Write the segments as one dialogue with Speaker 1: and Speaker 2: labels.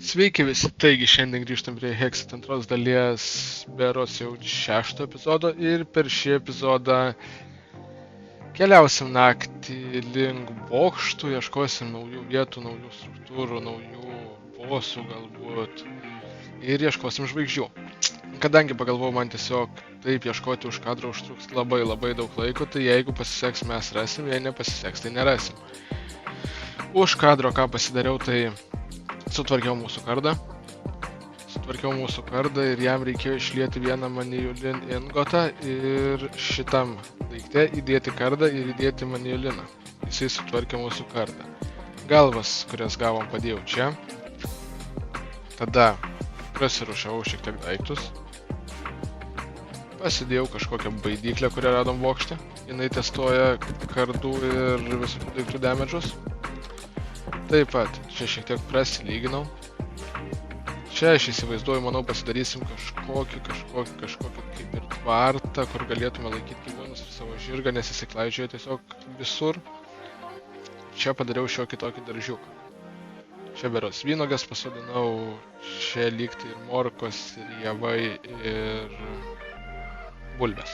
Speaker 1: Sveiki visi, taigi šiandien grįžtam prie Hexit antros dalies, beros jau 6 epizodo ir per šį epizodą keliausim naktį link bokštų, ieškosim naujų vietų, naujų struktūrų, naujų bosų galbūt ir ieškosim žvaigždžių. Kadangi pagalvojau, man tiesiog taip ieškoti už kadro užtruks labai daug laiko, tai jeigu pasiseks mes rasim, jei nepasiseks tai nerasim. Už kadro ką pasidariau, tai sutvarkiau mūsų kardą ir jam reikėjo išlieti vieną maniulin ingotą ir šitam daikte įdėti kardą ir įdėti maniuliną. Jisai sutvarkė mūsų kardą. Galvas, kurias gavom, padėjau čia. Tada prasirušau šiek tiek daiktus. Pasidėjau kažkokią baidyklę, kurią radom bokšte. Jinai testuoja kardų ir visokių daiktų damage'us. Taip pat čia šiek tiek prasilyginau. Čia aš įsivaizduoju, manau, pasidarysim kažkokį kaip ir tvartą, kur galėtume laikyti gyvūnus ir savo žirgą, nes įsiklaidžioja tiesiog visur. Čia padariau šiokį tokį daržiuką. Čia beros vynuoges pasodinau, čia lygtai ir morkos, ir javai, ir bulvės.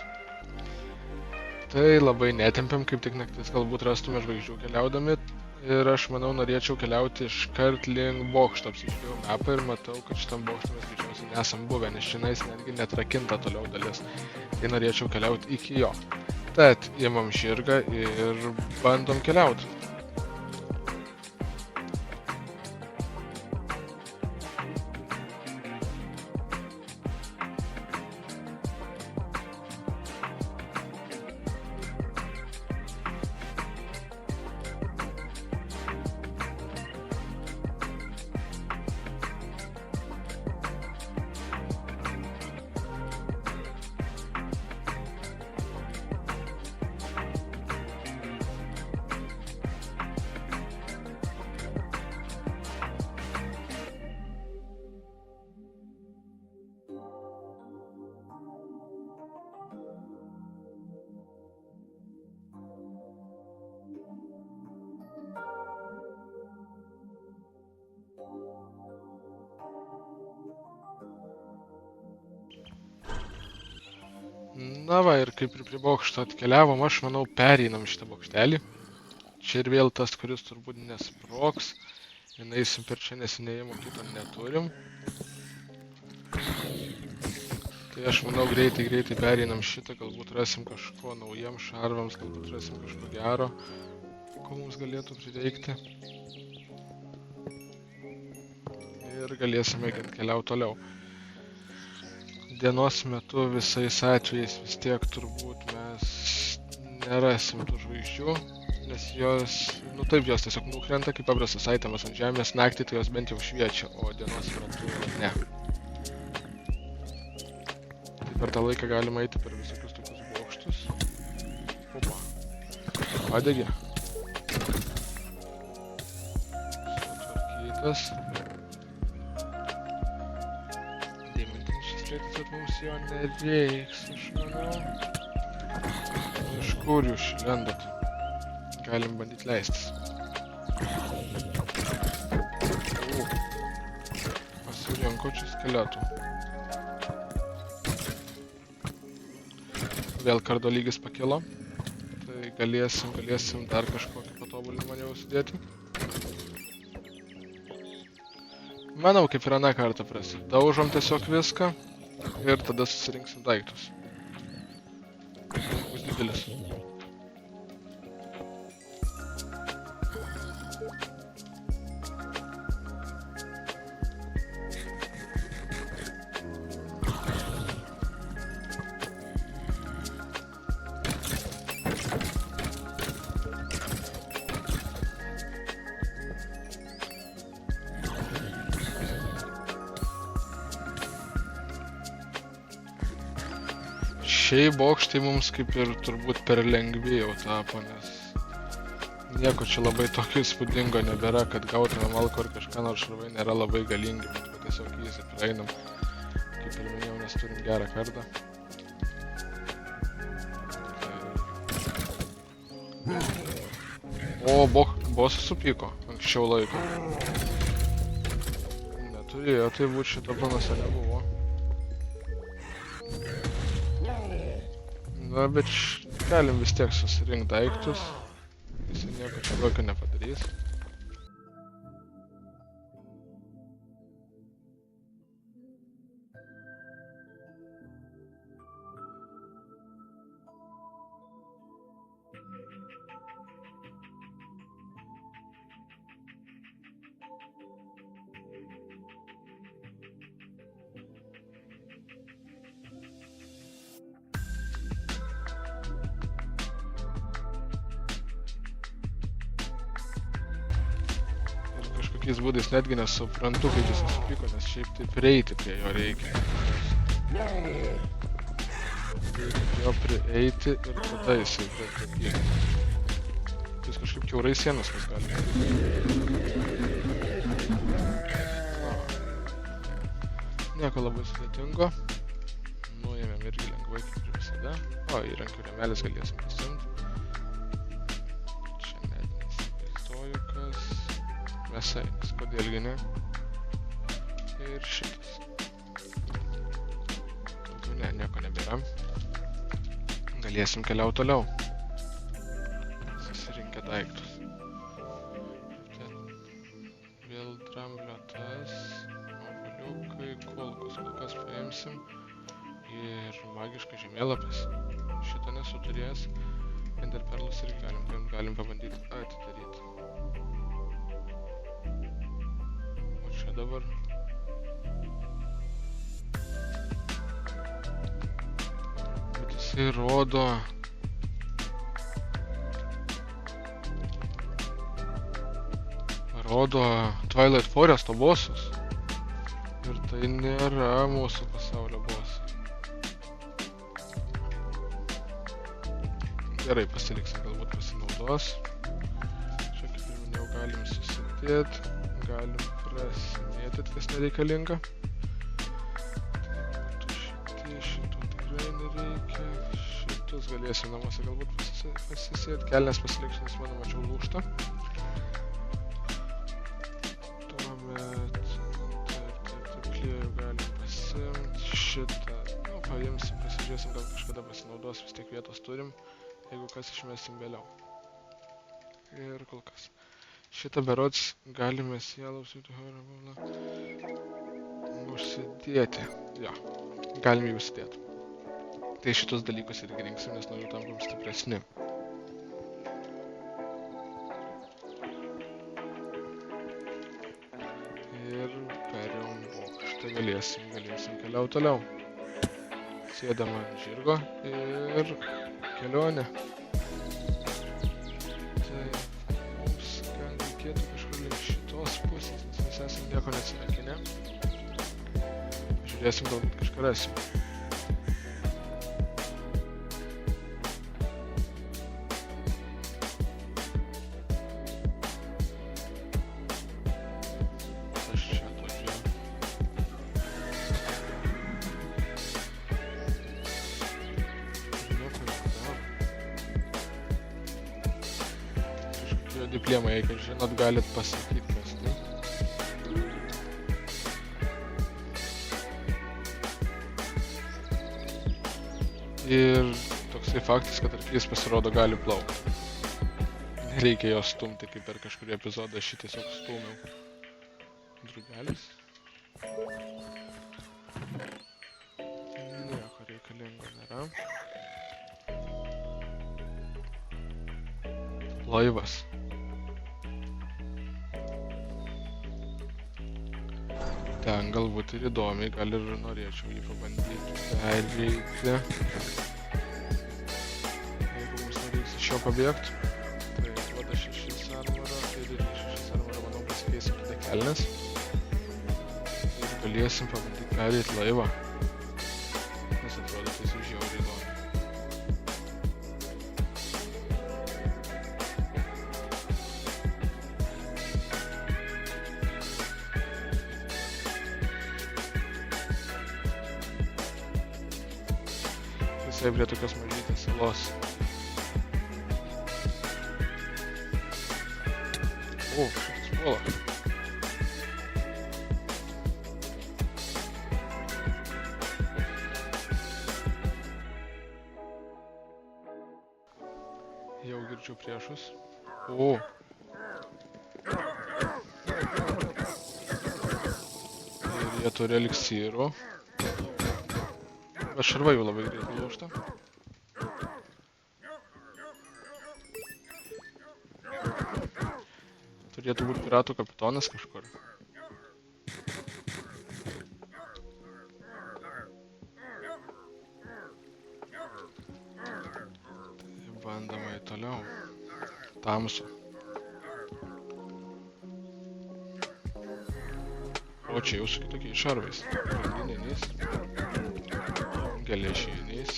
Speaker 1: Tai labai netempiam, kaip tik naktis galbūt rastume žvaigždžių keliaudami. Ir aš manau, norėčiau keliauti iškart link bokšto, apsižiūrėjau mapą ir matau, kad šitam bokštui mes greičiausiai nesam buvę, nes šiandien netgi netrakinta toliau dalis. Tai norėčiau keliauti iki jo. Tad imam žirgą ir bandom keliauti. Na va, ir kaip ir prie bokšto atkeliavom, aš manau pereinam šitą bokštelį. Čia ir vėl tas, kuris turbūt nesprogs. Ir eisim per čia, nes neėjimo kito neturim. Tai aš manau greitai pereinam šitą, galbūt rasim kažko naujiem šarvams, galbūt rasim kažko gero, ko mums galėtų prireikti. Ir galėsime keliauti toliau. Dienos metu visais atvejais vis tiek turbūt mes nerasim tų žvaigždžių, nes jos, taip jos tiesiog nukrenta kaip paprastas aitemas ant žemės, naktį tai jos bent jau šviečia, o dienos metu ne. Tai per tą laiką galima eiti per visokius tokius bokštus. Opa, padegė. Sutvarkytas. Bet mums jo nereiks, aš manau. Iš kur jūs lendat? Galim bandyti leistis. Pasirinko čia skeletų. Vėl kardo lygis pakilo. Tai galėsim dar kažkokį patobulinimą jau sudėti. Manau, kaip ir aną kartą prasidaužom tiesiog viską. Ir tada susirinksim daiktus. Bus didelis. Šiai bokštai mums kaip ir turbūt per lengvi jau tapo, nes nieko čia labai tokio įspūdingo nebėra, kad gautume malko ar kažką, nors šarvai nėra labai galingi, bet tiesiog easy praeinam. Kaip ir minėjau, nes turim gerą kardą. O, bosas supyko anksčiau laiko. Turėjo tai būt, šito planuose nebuvo. Na, bet galim vis tiek susirinkti daiktus. Jisai nieko čia tokio nepadarys. Kažkokiais būdais netgi nesuprantu, kaip jis supyko, nes šiaip taip prieiti prie jo reikia. Reikia prie jo prieiti ir tada jisai prieiti. Jis kažkaip kiaurai sienas mes galime. Nieko labai sudėtingo. Nuėmėm irgi lengvai kaip ir visada. O, įrankių rėmelis galėsim pasimti. Čia net nesivaizduoju kas. Mėsainis, kodėlgi ne? Ir šitas. Daugiau ne, nieko nebėra. Galėsim keliauti toliau. Susirinkę daiktus. Vėl dramblio tas. Obuoliukai, kulkas paimsim. Ir magiškas žemėlapis. Šitą nesu turėjęs. Enderperlus irgi galim pabandyti atidaryti. Čia dabar. Bet jisai rodo Twilight Foresto bossus. Ir tai nėra mūsų pasaulio bossai. Gerai, pasiliksim, galbūt pasinaudos. Čia kaip ir minėjau, galim susidėti, galim prasimėtyti, kas nereikalinga. Šitų tikrai nereikia. Šitus galėsim namuose galbūt pasisėti. Kelnes pasiliksiu, nes mano mačiau lūžta. Tuomet taip klėjų galim pasimti. Šitą paimsim, pasižiūrėsim, gal kažkada pasinaudos, vis tiek vietos turim. Jeigu kas išmesim vėliau. Ir kol kas. Šitą berods galime sielos užsidėti. Jo, galime jų užsidėti. Tai šitus dalykus irgi rinksim, nes nuo jų tampam stipresni. Ir perėjom bokštą, galėsim keliauti toliau. Sėdam ant žirgo ir kelionė. Šitos pusės, nes mes esam nieko neatsirakinę. Žiūrėsim, galbūt kažką rasim. Aš čia atvažiuoju. Nieko nedaro. Kažkokie diplėmai, jeigu žinot, galit pasakyti, kas tai. Ir toksai faktas, kad arklys pasirodo gali plaukti. Nereikia jo stumti, kaip per kažkurį epizodą aš jį tiesiog stumiau. Drugelis. Nieko reikalingo nėra. Laivas. Ten galbūt ir įdomiai, gal ir norėčiau jį pabandyti pereiti. Jeigu mums nereiks iš jo pabėgti. Tai duoda 6 armoro, tai 6 armoro, manau, pasikeisim tada kelnes. Ir galėsim pabandyti pereiti laivą. Nes atrodo, tai su žiauriai įdomi. Visai prie tokios mažytės salos. O, šitas puola. girdžiu priešus. O. Ir jie turi eliksyrų. Bet šarvai jau labai greitai lūžta. Turėtų būti piratų kapitonas kažkur. Tai bandama į toliau. Tamsu. O čia jau su kitokiais šarvais. Grandininiais. Geležiniais.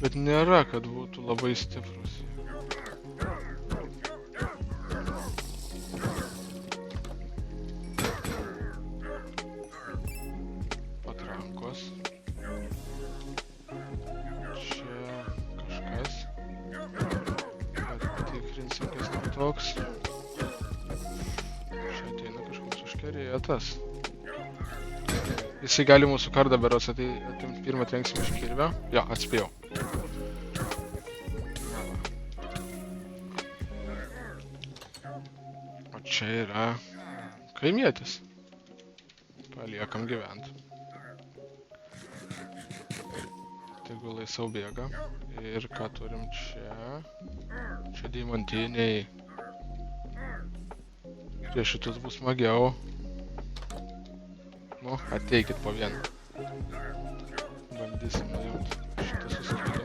Speaker 1: Bet nėra, kad būtų labai stiprus. Patrankos. Čia kažkas. Patikrinsim, kas tai toks. Čia ateina kažkoks užkerėtas. Jisai gali mūsų kardą berods atimt pirmą trenksim iš kirvio. Jo, atspėjau. O čia yra kaimietis. Paliekam gyvent. Tegulai sau bėga. Ir ką turim čia? Čia deimantiniai. Prieš šitus bus smagiau. Nu, ateikit po vieną. Bandysim nuimti šitą suskydau.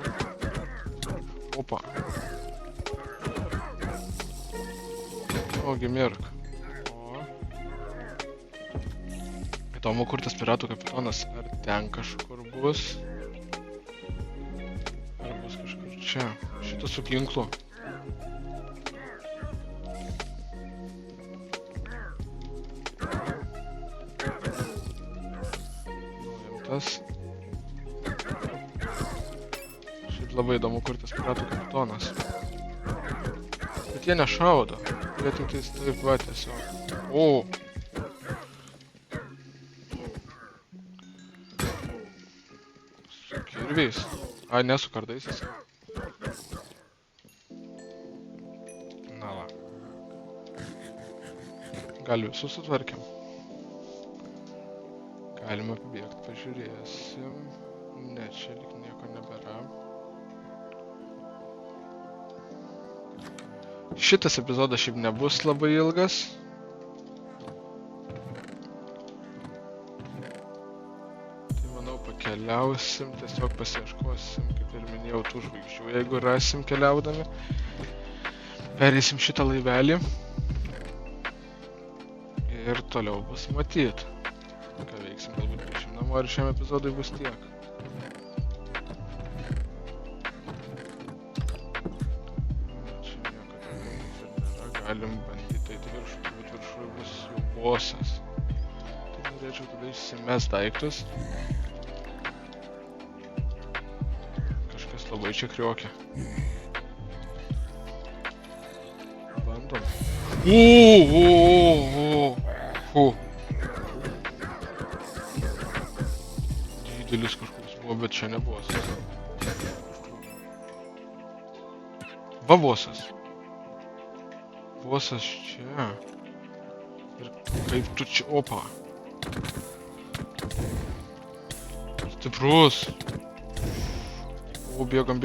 Speaker 1: Opa. Ogi mirk. O. Įdomu, kur tas piratų kapitonas. Ar ten kažkur bus? Ar bus kažkur čia? Šitas su ginklu. Šiaip labai įdomu, kur tas piratų kapitonas. Bet jie nešaudo. Jie tik tais taip va tiesiog. O! Su kirviais. Ai, ne su kardais jis. Na va. Gal visus sutvarkėm. Galime pabėgti, pažiūrėsim. Ne, čia lyg nieko nebėra. Šitas epizodas šiaip nebus labai ilgas. Tai manau pakeliausim, tiesiog pasiieškosim, kaip ir minėjau, tų žvaigždžių. Jeigu rasim keliaudami, pereisim šitą laivelį. Ir toliau bus matyt. Ką veiksim, galbūt grįšim namo, ir šiam epizodui bus tiek. Čia nieko nėra, galim bandyti eiti viršų, bet viršų bus jau bosas. Tai norėčiau tada išsimest daiktus. Kažkas labai čia kriokia. Bandom. Didelis kažkoks buvo, bet čia nebuvo. Va bosas. Bosas čia. Ir kaip tu čia, opa. Stiprus. O, bėgam.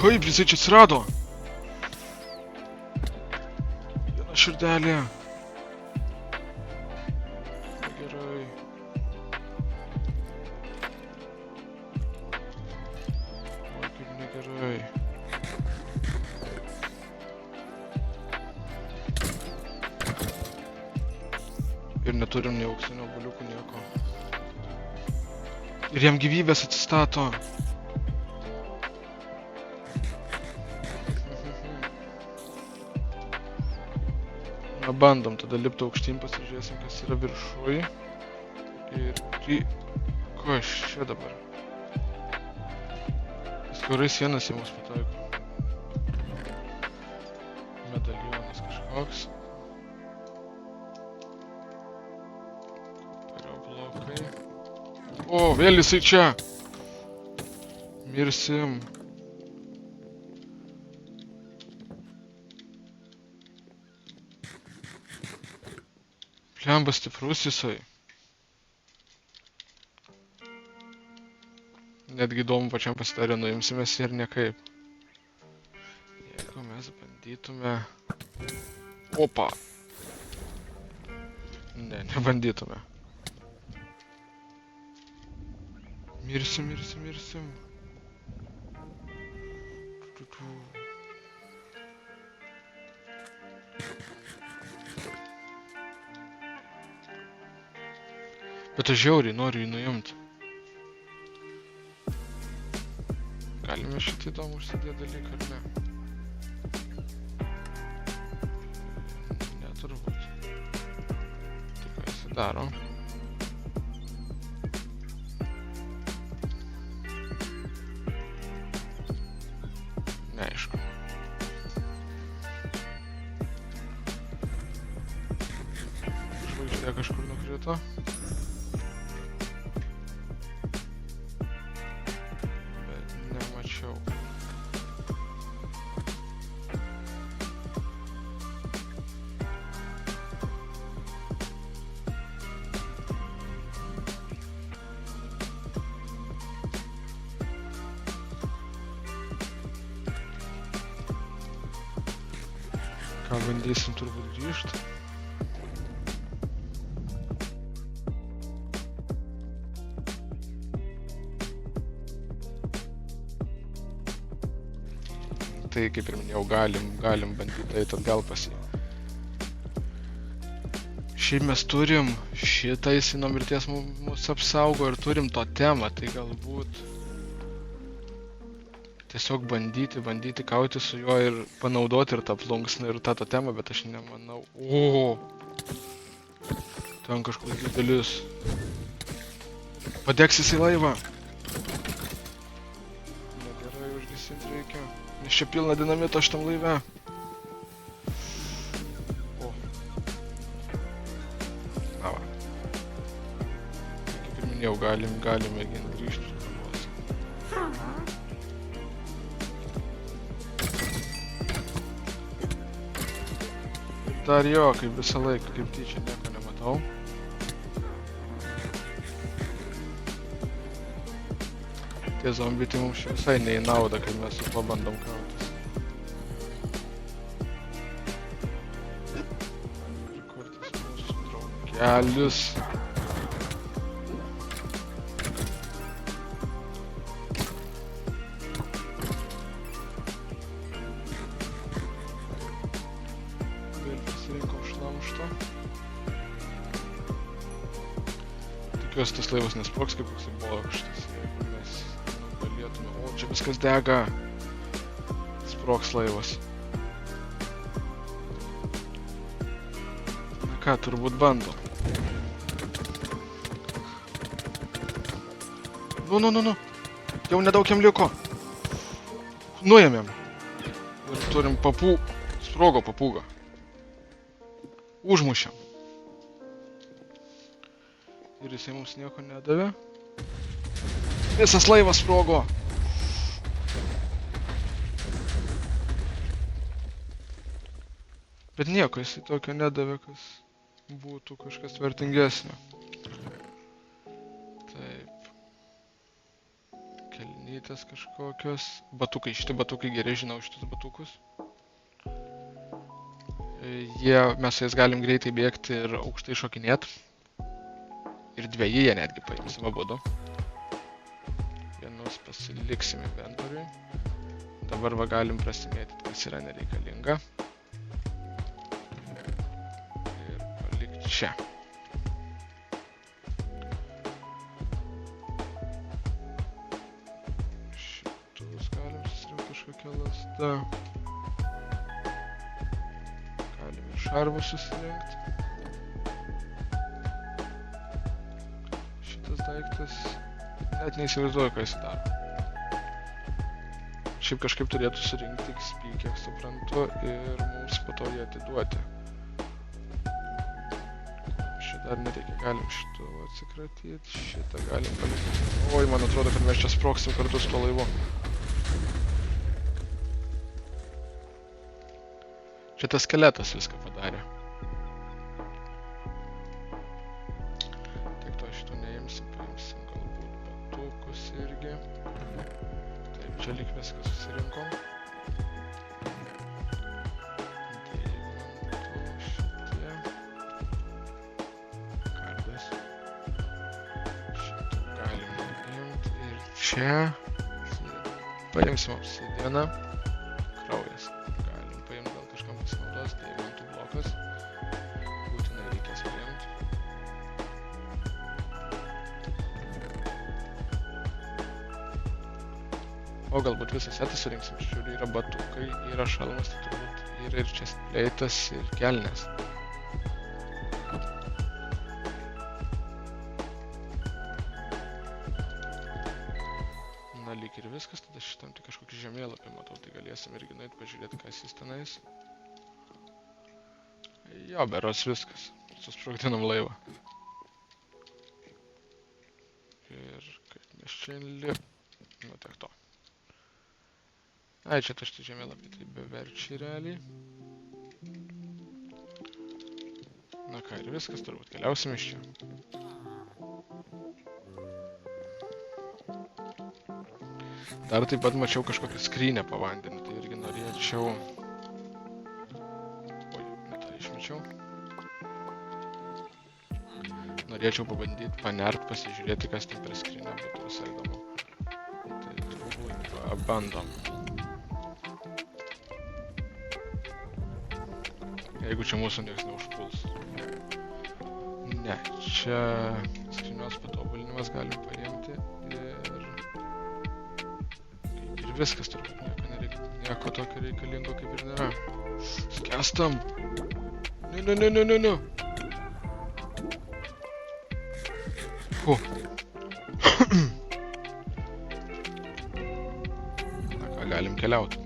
Speaker 1: Kaip jisai čia atsirado? Viena širdelė. Gerai. Oi, kaip negerai. Ir neturim nei auksinių obuoliukų, nieko. Ir jam gyvybės atsistato. Na, bandom tada lipti aukštyn, pasižiūrėsim, kas yra viršuj. Ir kas čia dabar? Skaurai sienas į mus pataiko. Medalionas kažkoks. Blok. vaikai. O, vėl jisai čia. Mirsim. Plemba stiprus jisai. Netgi įdomu pačiam pasidarė, nuimsimės ir niekaip. Jeigu mes bandytume... Opa! Ne, nebandytume. Mirsim. Bet aš žiauriai noriu jį nuimti. Galime šitą įdomų užsidėti dalyką, ar ne? Neturbūt. Tai ką jisai daro? Neaišku. Žvaigždė kažkur nukrito. Bet nemačiau. Ką bandysim turbūt grįžti. Tai kaip ir minėjau, galim bandyti eiti atgal pas jį. Šiaip mes turim šitą, jis nuo mirties mus apsaugo ir turim totemą, tai galbūt tiesiog bandyti kauti su juo ir panaudoti ir tą plunksną ir tą totemą, bet aš nemanau. O! Ten kažkoks didelis. Padegsis į laivą. Negerai, užgesinti reikia. Nes čia pilna dinamito šitam laive. O. Na va. Kaip ir minėjau, galim mėginti grįžti. Dar jo, kaip visą laiką, kaip tyčia nieko nematau. Tie zombiai tai mums visai ne į naudą, kai mes su tuo bandom kautis. Ir kurtis mūsų draugelius. Vėl pasirinkau šlamštą. Tikiuosi tas laivas nesprogs kaip koksai bokštas. O, čia viskas dega. Sprogs laivas. Na ką, turbūt bando. Nu. Jau nedaug jam liko. Nuėmėm. Ir turim sprogo papūgą. Užmušėm. Ir jisai mums nieko nedavė. Visas laivas sprogo. Bet nieko, jisai tokio nedavė, kas būtų kažkas vertingesnio. Taip. Kelnytės kažkokios. Batukai, šitie batukai gerai, žinau šitus batukus. Mes su jais galim greitai bėgti ir aukštai šokinėti. Ir dviejį jie netgi paimsim abudu. Vienus pasiliksim inventoriui. Dabar va galim prasimėtyti, kas yra nereikalinga. Ir palikti čia. Šitus galim susirinkti kažkokią lasdą. Galim ir šarvus susirinkti. Šitas daiktas net neįsivaizduoju, ką jis daro. Šiaip kažkaip turėtų surinkti XP, kiek suprantu, ir mums po to jį atiduoti. dar nereikia, galim šito atsikratyti, šitą galim palikti. Oi, man atrodo, kad mes čia sproksim kartu su to laivu. Čia tas skeletas viską padarė. Tiek to šito neimsim, paimsim galbūt batukus irgi. Taip, čia lyg viską susirinkom. Čia paimsim obsidianą, kraujas. Galim paimti, gal kažkam pasinaudos, deimantų blokas. Būtinai reikės paimti. O galbūt visą setą surinksim. Žiūrėjau, yra batukai, yra šalmas, tai turbūt yra ir chestplate'as, ir kelnės. Lyg ir viskas, tada šitam tik kažkokį žemėlapį matau, tai galėsim irgi nueit pažiūrėti, kas jis tenais. Jo, beros viskas. Susprogdinam laivą. Ir kaip mes čia lip... Nu, tiek to. Ai, čia tašti žemėlapį, tai beverčiai realiai. Na ką, ir viskas, turbūt keliausim iš čia. Dar taip pat mačiau kažkokią skrynę po vandeniu, tai irgi norėčiau... Oi, ne tą išmečiau. Norėčiau pabandyti panert, pasižiūrėti, kas ten per skrynę būtų visai įdomu. Tai turbūt pabandom. Jeigu čia mūsų nieks neužpuls. Ne, čia skrynios patobulinimas galim paimti ir viskas turbūt nieko tokio reikalingo kaip ir nėra. Skęstam! Nu! Fu. Na ką, galim keliauti.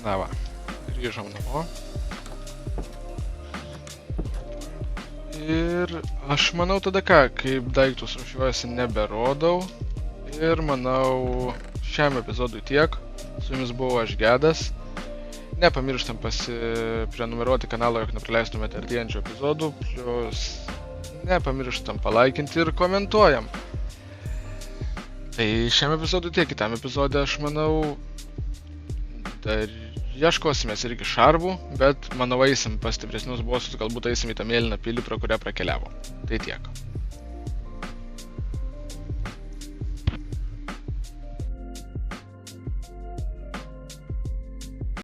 Speaker 1: Na va, grįžom namo. Ir aš manau tada ką, kaip daiktus rūšiuojasi neberodau. Ir manau, šiam epizodui tiek. Su jumis buvau aš Gedas. Nepamirštam pasiprenumeruoti kanalą, jog nepraleistumėte artėjančių epizodų. Plius nepamirštam palaikinti ir komentuojam. Tai šiam epizodui tiek, kitam epizode aš manau Ieškosimės irgi šarvų, bet manau eisim pas stipresnius bosus, galbūt eisim į tą mėlyną pilį, pro kurią prakeliavo. Tai tiek.